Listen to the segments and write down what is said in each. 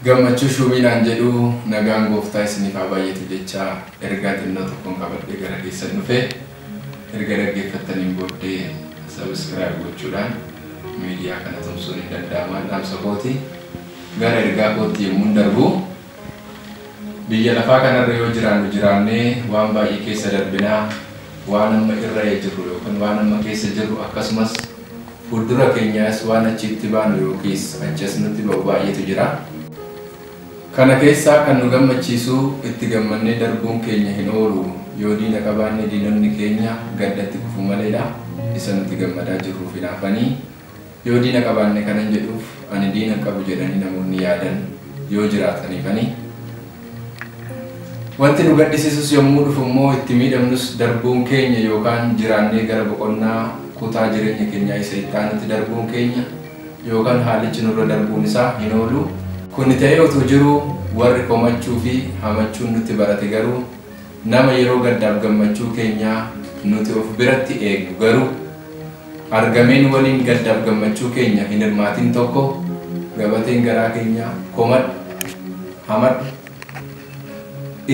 gammachuu shuuminaan jedhu nagaan gooftaa isiniif haa baay'atu jecha ergaa xinnoo tokkoon qabadhee gara keessan dhufe erga dhaggeeffattaniin booddee subscribe gochuudhaan miidiyaa kana tumsuun hin danda'aman dhaamsa kooti gara ergaa kootti yemmuu darbu biyya lafaa kanarra yoo jiraannee waan baay'ee keessa darbinaa waan amma irra jirru yookaan waan amma keessa jirru akkasumas fuuldura keenyaas waan achitti baanu yookiis achas nutti ba'u baay'eetu jira. Kana keessaa kan nu gammachiisu itti gammannee darbuun keenya hin oolu yoo diina qabaanne diinonni keenya gaddatti kufu maleedha. Isa nuti gammadaa jirruuf hinaafanii yoo diina qabaanne kanan jedhuuf ani diina qabu jedhanii namoonni yaadan yoo jiraataniifanii. Wanti nu gaddisiisus yommuu dhufu immoo itti miidhamnus darbuun keenya yookaan jiraannee gara boqonnaa kutaa jireenya keenyaa isa itti aanutti darbuun keenya yookaan haalichi nurra darbuun isaa hin oolu. Kun ta'ee otoo jiru warri komachuu fi hamachuun nutti barate garuu nama yeroo gaddaaf gammachuu keenyaa nuti of biratti eegu garuu argameen waliin gaddaaf gammachuu keenya hin hirmaatin tokko gabateen garaa keenyaa komadhu hamadhu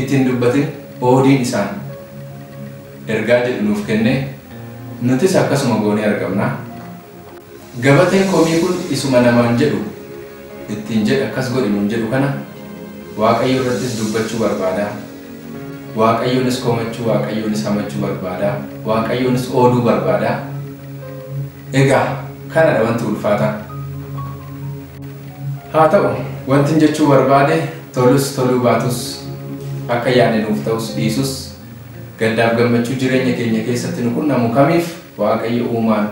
ittiin dubbatin oodiin isaan ergaa jedhu nuuf kenne nutis akkasuma goonee argamna. Gabateen komii kun isuma namaan jedhu ittiin jedhe akkas godhinuun jedhu kana Waaqayyo irrattis dubbachuu barbaada. Waaqayyonis komachuu, Waaqayyonis hamachuu barbaada. Waaqayyonis ooduu barbaada. Egaa kanadha wanti ulfaata. Haa ta'u wanti jechuu barbaade tolus toluu baatus akka yaadne nuuf ta'us dhiisus gaddaaf gammachuu jireenya keenya keessatti nu qunnamu kamiif Waaqayyo uumaan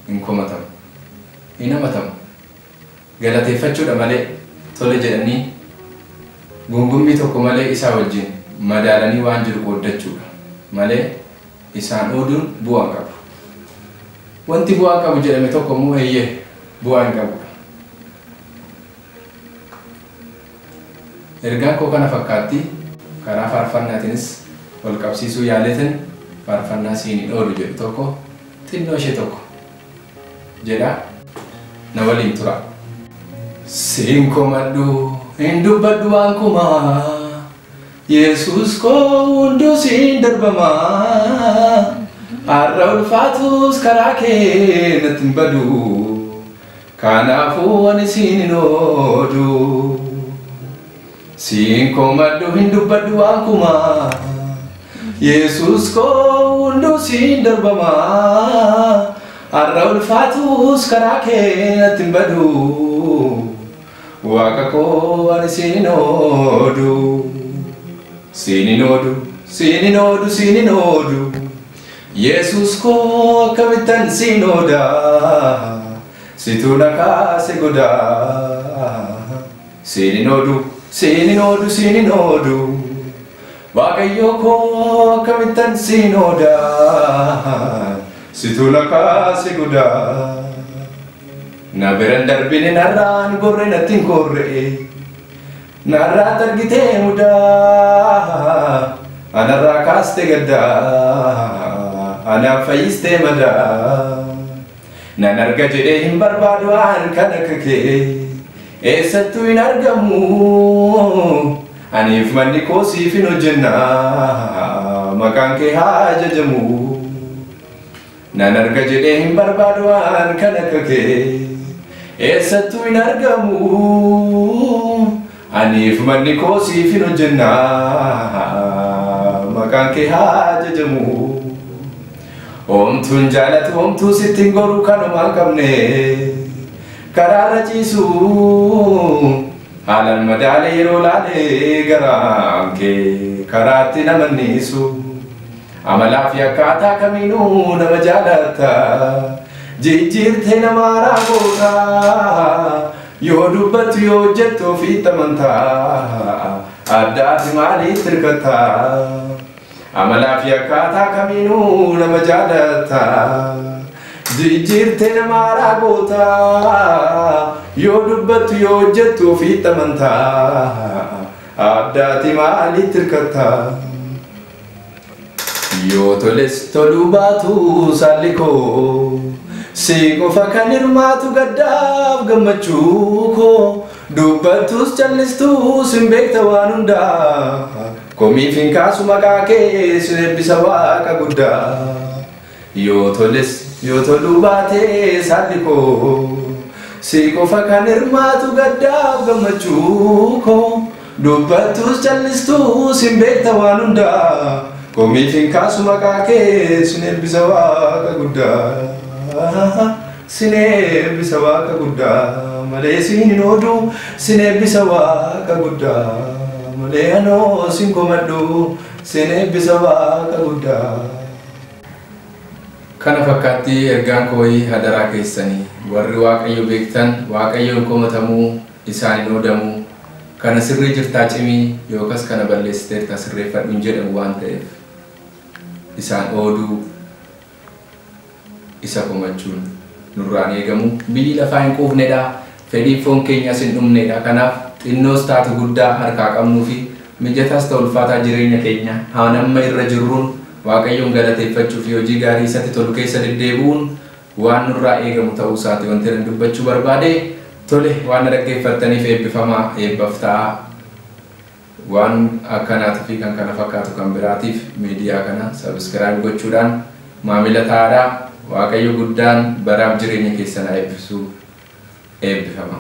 hin komatamu, hin hamatamu. Galateeffachuudha malee tole jedhanii gungummii tokko malee isaa wajjin madaalanii waan jiru qooddachuudha malee isaan ooduun bu'aa qabu. Wanti bu'aa qabu jedhame tokko immoo eeyyee bu'aa hin qabu. Ergaan koo kana fakkaatti karaa faarfannaatiinis wal qabsiisuu yaaleetin faarfannaa siin oodu jedhu tokko xinnoo ishee tokko jedha na waliin tura. Siin komadhu hin dubbadhu waan kumaa Yesuus koo hunduu siin darbamaa har'a ulfaatus karaa kee natti hin badu kanaafuu ani siin hin oodu. Siin komadhu hin dubbadhu waan kumaa Yesuus koo hunduu siin darbamaa har'a ulfaatus karaa kee natti hin badu Waaqa koo ani siin hin oodu. Siin hin oodu, siin hin oodu, siin hin oodu. Yesuus koo akkamittan siin ooda situ na kaase goda. Siin hin oodu, siin hin oodu, siin hin oodu. Waaqayyo koo akkamittan siin ooda situ na kaase goda. Na biran darbine narraan gorre natti hin gorre narraa targitee mudaa anarraa kaaste gaddaa anaaf fayyistee madaa nan arga jedhee hin barbaadu waan kan akka kee eessattuu hin argamu aniif manni koo siif hin hojjenna maqaan kee haa ajajamu nan arga jedhee hin barbaadu waan kan akka kee eessattuu hin argamu aniif manni koo siif hin hojjenna maqaan kee haa ajajamu. Homtuun jaalatu homtuu sitti hin goru kanumaan qabne karaarra ciisu haalaan madaale yeroo laale garaan kee karaatti nama niisu amalaa fi akkaataa kamiinuu nama jaalatta. Jijjiirtee nama raagota yoo dubbattu yoo hojjettu ofiitti amantaa addaati maaliif hirkata amalaa fi akkaataa kamiinuu nama jaalatta. Jijjiirtee nama raagota yoo dubbattu yoo hojjettu ofiitti amantaa addaati maaliif hirkata. Yoo toles toluu baatu saalli koo Si qofa kan hirmaatu gaddaaf gammachuu koo dubbattus callistus hin beekta waan hundaa komiif hin kaasu maqaa kee sin eebbisa waaqa guddaa yoo toles yoo toluu baatee saalli koo si qofa kan hirmaatu gaddaaf gammachuu koo dubbattus callistus hin beekta waan hundaa komiif hin kaasu maqaa kee sin eebbisa waaqa guddaa sin eebbisa waaqa guddaa malee sin hin oodu sin eebbisa waaqa guddaa malee anoo sin komadhu sin eebbisa waaqa guddaa. Kana fakkaatti ergaan kooyi hadaraa keessanii warri waaqayyo beektan waaqayyoon komatamuu isaan hin oodamu kana sirrii jirtaa cimii yookas kana balleessiteerta sirreeffadhu hin jedhamu waan ta'eef isaan ooduu isa komachuun nurraan eegamu biyyi lafaa hin quufnedha fedhii foon keenyas hin dhumnedha kanaaf xinnoos taatu guddaa harkaa qabnuu fi mijataas ta'u ulfaataa jireenya keenya haan amma irra jirruun waaqayyoon galateeffachuu fi hojii gaarii isatti tolu keessa deddeebi'uun waan nurraa eegamu ta'uu isaati wanti ani dubbachuu barbaade tole waan dhaggeeffattaniif eebbifamaa eebbaaf ta'a waan akkanaatii fi kan kana fakkaatu kan biraatiif miidiyaa kana subscribe gochuudhaan maamila ta'aadhaa waaqayyo guddaan baraaf jireenya keessan eebbisuu eebbifama.